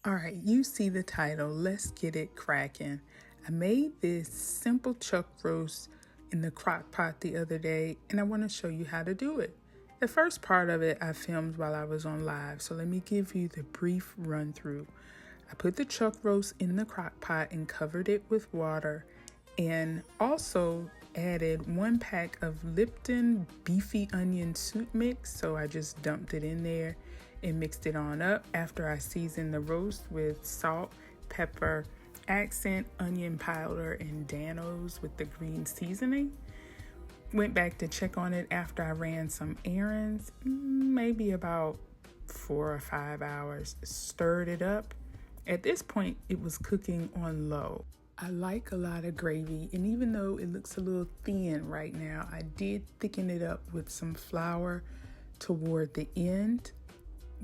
All right, you see the title, let's get it cracking. I made this simple chuck roast in the crock pot the other day, and I want to show you how to do it. The first part of it I filmed while I was on live, so let me give you the brief run through. I put the chuck roast in the crock pot and covered it with water, and also added 1 pack of Lipton beefy onion soup mix. So I just dumped it in there and mixed it on up after I seasoned the roast with salt, pepper, accent, onion powder, and Danos with the green seasoning. Went back to check on it after I ran some errands, maybe about 4 or 5 hours. Stirred it up. At this point, it was cooking on low. I like a lot of gravy, and even though it looks a little thin right now, I did thicken it up with some flour toward the end.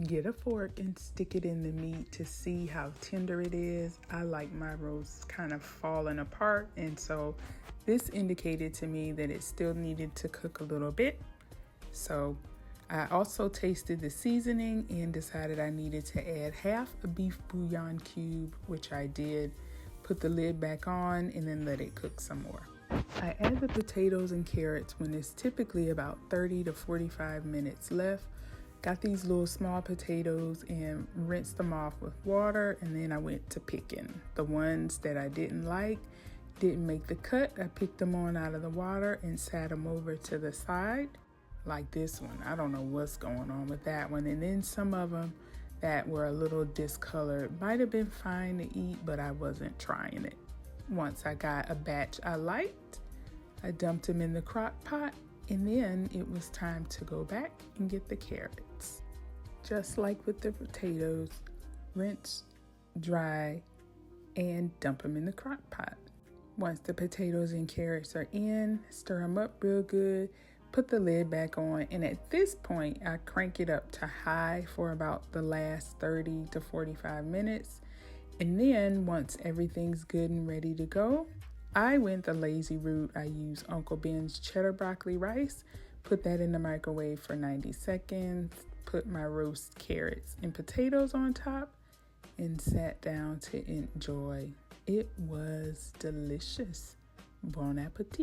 Get a fork and stick it in the meat to see how tender it is. I like my roast kind of falling apart, and so this indicated to me that it still needed to cook a little bit. So I also tasted the seasoning and decided I needed to add half a beef bouillon cube, which I did. Put the lid back on and then let it cook some more. I add the potatoes and carrots when it's typically about 30 to 45 minutes left. Got these little small potatoes and rinsed them off with water, and then I went to picking. The ones that I didn't like, didn't make the cut, I picked them on out of the water and sat them over to the side. Like this one, I don't know what's going on with that one. And then some of them that were a little discolored might have been fine to eat, but I wasn't trying it. Once I got a batch I liked, I dumped them in the crock pot, and then it was time to go back and get the carrots. Just like with the potatoes, rinse, dry, and dump them in the crock pot. Once the potatoes and carrots are in, stir them up real good, put the lid back on, and at this point, I crank it up to high for about the last 30 to 45 minutes. And then once everything's good and ready to go, I went the lazy route. I used Uncle Ben's cheddar broccoli rice, put that in the microwave for 90 seconds, put my roast carrots and potatoes on top, and sat down to enjoy. It was delicious. Bon appetit.